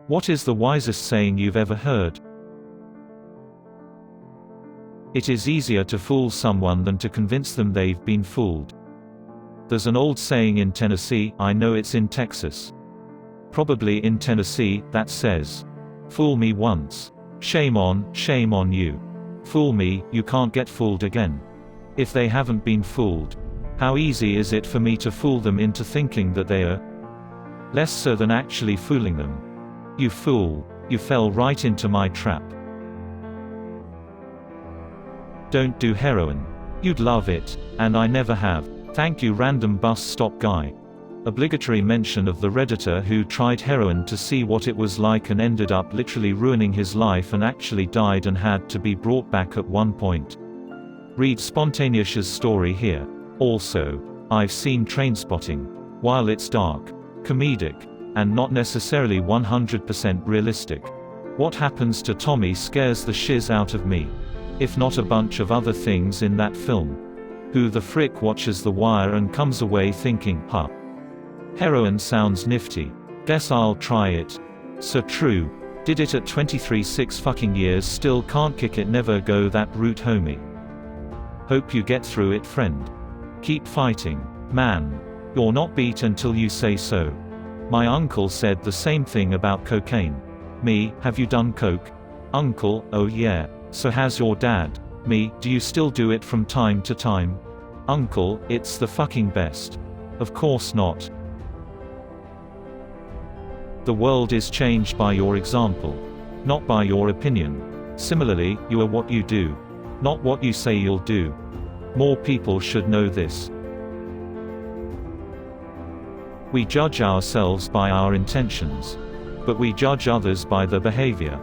What is the wisest saying you've ever heard? It is easier to fool someone than to convince them they've been fooled. There's an old saying in Tennessee, I know it's in Texas. Probably in Tennessee, that says, "Fool me once. Shame on you. Fool me, you can't get fooled again." If they haven't been fooled, how easy is it for me to fool them into thinking that they are? Less so than actually fooling them. You fool, you fell right into my trap. Don't do heroin. You'd love it, and I never have. Thank you random bus stop guy. Obligatory mention of the Redditor who tried heroin to see what it was like and ended up literally ruining his life and actually died and had to be brought back at one point. Read Spontaneous's story here. Also, I've seen Trainspotting. While it's dark, comedic, and not necessarily 100% realistic, what happens to Tommy scares the shiz out of me. If not a bunch of other things in that film. Who the frick watches The Wire and comes away thinking, huh? Heroin sounds nifty. Guess I'll try it. So true. Did it at 23 6 fucking years, still can't kick it, never go that route homie. Hope you get through it friend. Keep fighting. Man. You're not beat until you say so. My uncle said the same thing about cocaine. Me, have you done coke? Uncle, oh yeah. So has your dad. Me, do you still do it from time to time? Uncle, it's the fucking best. Of course not. The world is changed by your example, not by your opinion. Similarly, you are what you do, not what you say you'll do. More people should know this. We judge ourselves by our intentions, but we judge others by their behavior.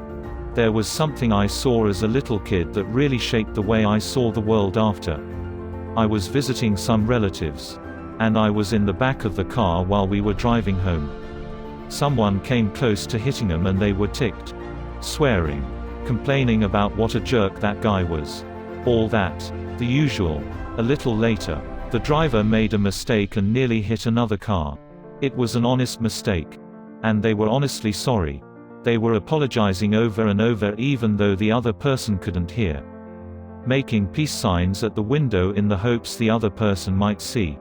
There was something I saw as a little kid that really shaped the way I saw the world after. I was visiting some relatives, and I was in the back of the car while we were driving home. Someone came close to hitting them and they were ticked, swearing, complaining about what a jerk that guy was. All that, the usual. A little later, the driver made a mistake and nearly hit another car. It was an honest mistake. And they were honestly sorry. They were apologizing over and over even though the other person couldn't hear. Making peace signs at the window in the hopes the other person might see.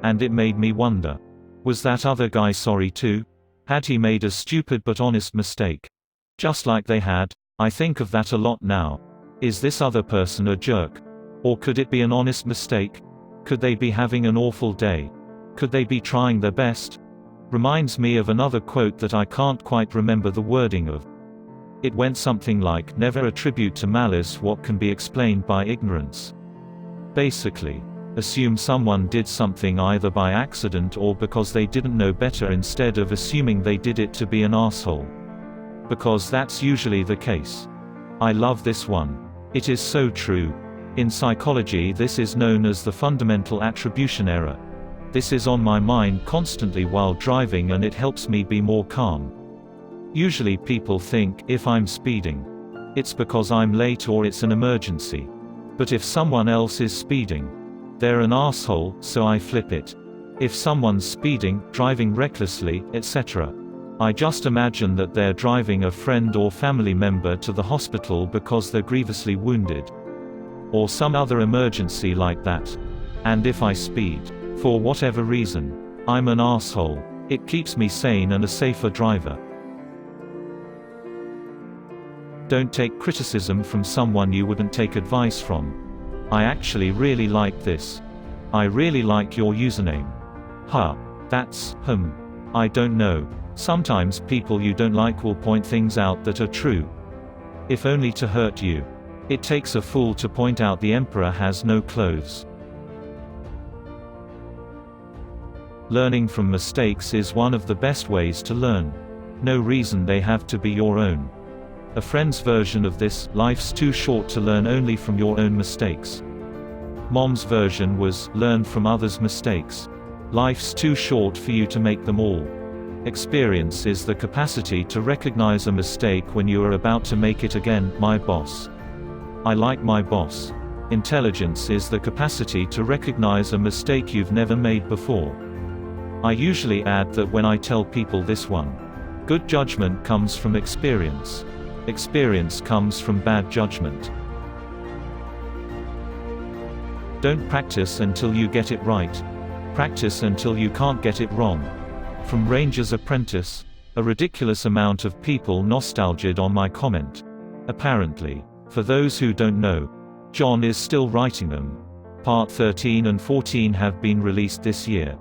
And it made me wonder. Was that other guy sorry too? Had he made a stupid but honest mistake? Just like they had? I think of that a lot now. Is this other person a jerk? Or could it be an honest mistake? Could they be having an awful day? Could they be trying their best? Reminds me of another quote that I can't quite remember the wording of. It went something like, never attribute to malice what can be explained by ignorance. Basically, assume someone did something either by accident or because they didn't know better instead of assuming they did it to be an asshole. Because that's usually the case. I love this one. It is so true. In psychology this is known as the fundamental attribution error. This is on my mind constantly while driving and it helps me be more calm. Usually people think, if I'm speeding, it's because I'm late or it's an emergency. But if someone else is speeding, they're an asshole, so I flip it. If someone's speeding, driving recklessly, etc., I just imagine that they're driving a friend or family member to the hospital because they're grievously wounded. Or some other emergency like that. And if I speed, for whatever reason, I'm an asshole. It keeps me sane and a safer driver. Don't take criticism from someone you wouldn't take advice from. I actually really like this. I really like your username. Huh. That's, I don't know. Sometimes people you don't like will point things out that are true. If only to hurt you. It takes a fool to point out the emperor has no clothes. Learning from mistakes is one of the best ways to learn. No reason they have to be your own. A friend's version of this, life's too short to learn only from your own mistakes. Mom's version was, learn from others' mistakes. Life's too short for you to make them all. Experience is the capacity to recognize a mistake when you are about to make it again, my boss. I like my boss. Intelligence is the capacity to recognize a mistake you've never made before. I usually add that when I tell people this one. Good judgment comes from experience. Experience comes from bad judgment. Don't practice until you get it right. Practice until you can't get it wrong. From Ranger's Apprentice. A ridiculous amount of people nostalgiaed on my comment. Apparently. For those who don't know, John is still writing them. Part 13 and 14 have been released this year.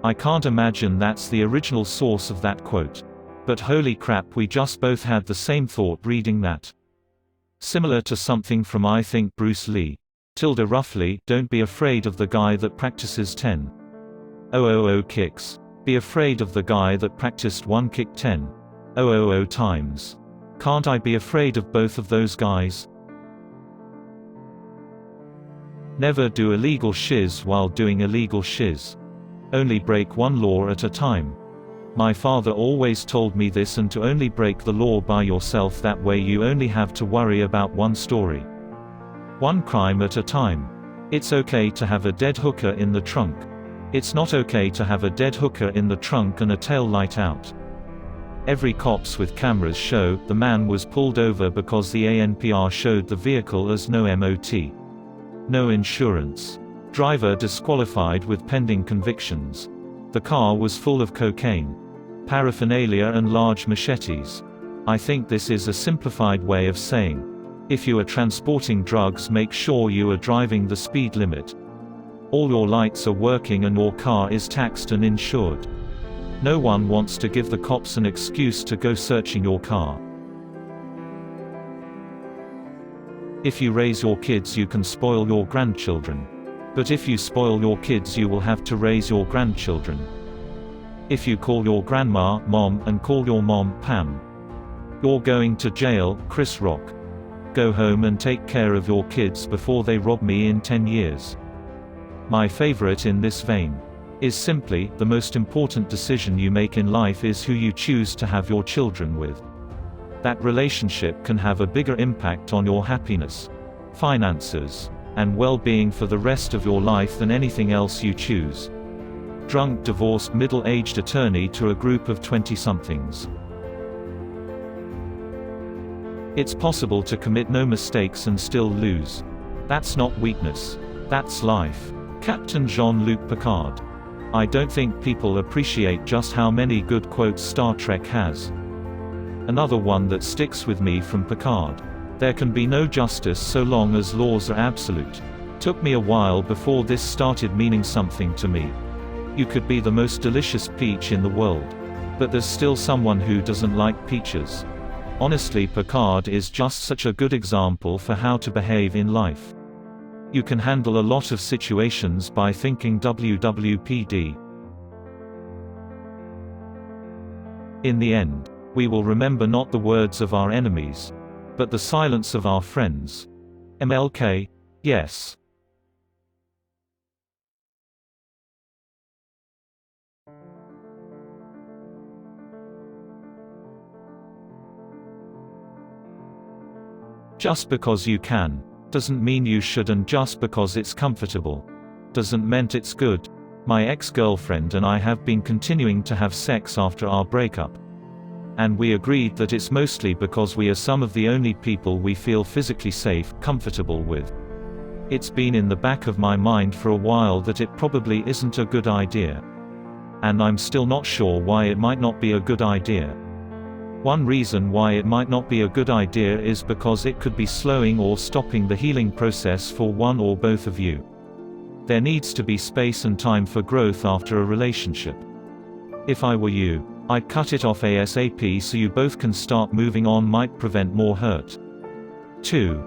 I can't imagine that's the original source of that quote. But holy crap, we just both had the same thought reading that. Similar to something from I think Bruce Lee. Roughly, don't be afraid of the guy that practices 10,000 kicks. Be afraid of the guy that practiced one kick 10,000 times. Can't I be afraid of both of those guys? Never do illegal shiz while doing illegal shiz. Only break one law at a time. My father always told me this, and to only break the law by yourself, that way you only have to worry about one story. One crime at a time. It's okay to have a dead hooker in the trunk. It's not okay to have a dead hooker in the trunk and a tail light out. Every cops with cameras show the man was pulled over because the ANPR showed the vehicle as no MOT. No insurance. Driver disqualified with pending convictions. The car was full of cocaine, paraphernalia and large machetes. I think this is a simplified way of saying, if you are transporting drugs, make sure you are driving the speed limit. All your lights are working and your car is taxed and insured. No one wants to give the cops an excuse to go searching your car. If you raise your kids, you can spoil your grandchildren. But if you spoil your kids, you will have to raise your grandchildren. If you call your grandma Mom and call your mom Pam, you're going to jail, Chris Rock. Go home and take care of your kids before they rob me in 10 years. My favorite in this vein is simply, the most important decision you make in life is who you choose to have your children with. That relationship can have a bigger impact on your happiness, finances, and well-being for the rest of your life than anything else you choose. Drunk divorced middle-aged attorney to a group of 20-somethings. It's possible to commit no mistakes and still lose. That's not weakness. That's life. Captain Jean-Luc Picard. I don't think people appreciate just how many good quotes Star Trek has. Another one that sticks with me from Picard. There can be no justice so long as laws are absolute. Took me a while before this started meaning something to me. You could be the most delicious peach in the world, but there's still someone who doesn't like peaches. Honestly, Picard is just such a good example for how to behave in life. You can handle a lot of situations by thinking WWPD. In the end, we will remember not the words of our enemies, but the silence of our friends. MLK, yes. Just because you can, doesn't mean you should, and just because it's comfortable, doesn't mean it's good. My ex-girlfriend and I have been continuing to have sex after our breakup. And we agreed that it's mostly because we are some of the only people we feel physically safe, comfortable with. It's been in the back of my mind for a while that it probably isn't a good idea. And I'm still not sure why it might not be a good idea. One reason why it might not be a good idea is because it could be slowing or stopping the healing process for one or both of you. There needs to be space and time for growth after a relationship. If I were you, I'd cut it off ASAP so you both can start moving on. Might prevent more hurt. 2.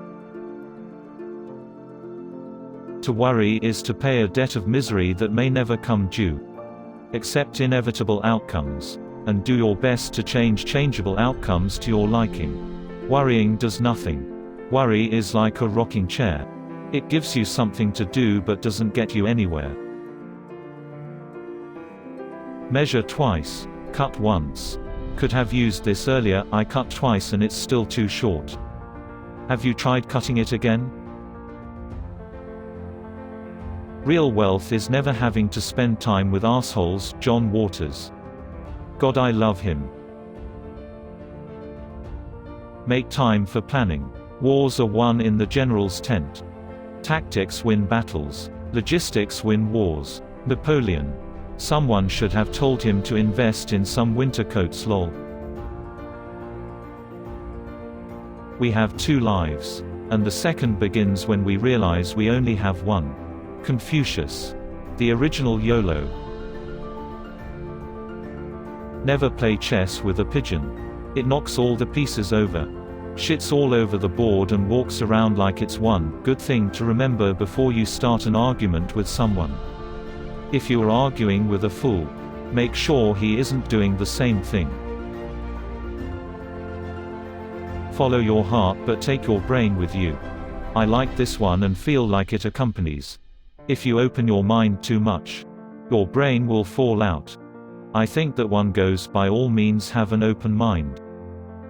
To worry is to pay a debt of misery that may never come due. Accept inevitable outcomes, and do your best to change changeable outcomes to your liking. Worrying does nothing. Worry is like a rocking chair. It gives you something to do but doesn't get you anywhere. Measure twice. Cut once. Could have used this earlier. I cut twice and it's still too short. Have you tried cutting it again? Real wealth is never having to spend time with assholes. John Waters. God, I love him. Make time for planning. Wars are won in the general's tent. Tactics win battles. Logistics win wars. Napoleon. Someone should have told him to invest in some winter coats lol. We have two lives. And the second begins when we realize we only have one. Confucius. The original YOLO. Never play chess with a pigeon. It knocks all the pieces over. Shits all over the board and walks around like it's one good thing to remember before you start an argument with someone. If you are arguing with a fool, make sure he isn't doing the same thing. Follow your heart but take your brain with you. I like this one and feel like it accompanies. If you open your mind too much, your brain will fall out. I think that one goes by all means have an open mind.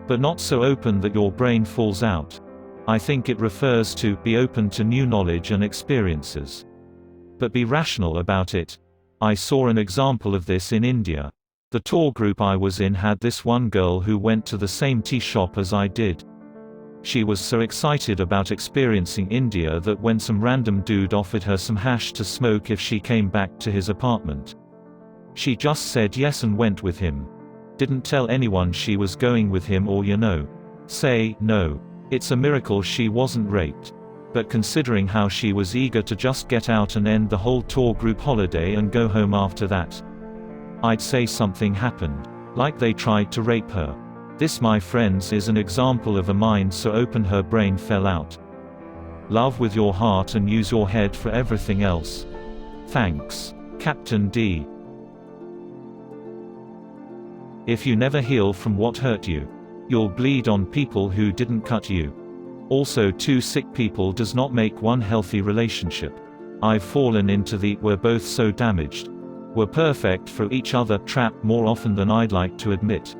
But not so open that your brain falls out. I think it refers to be open to new knowledge and experiences. But be rational about it. I saw an example of this in India. The tour group I was in had this one girl who went to the same tea shop as I did. She was so excited about experiencing India that when some random dude offered her some hash to smoke if she came back to his apartment, she just said yes and went with him. Didn't tell anyone she was going with him or say no. It's a miracle she wasn't raped. But considering how she was eager to just get out and end the whole tour group holiday and go home after that, I'd say something happened. Like they tried to rape her. This, my friends, is an example of a mind so open her brain fell out. Love with your heart and use your head for everything else. Thanks, Captain D. If you never heal from what hurt you, you'll bleed on people who didn't cut you. Also, two sick people does not make one healthy relationship. I've fallen into the "we're both so damaged, we're perfect for each other" trap more often than I'd like to admit.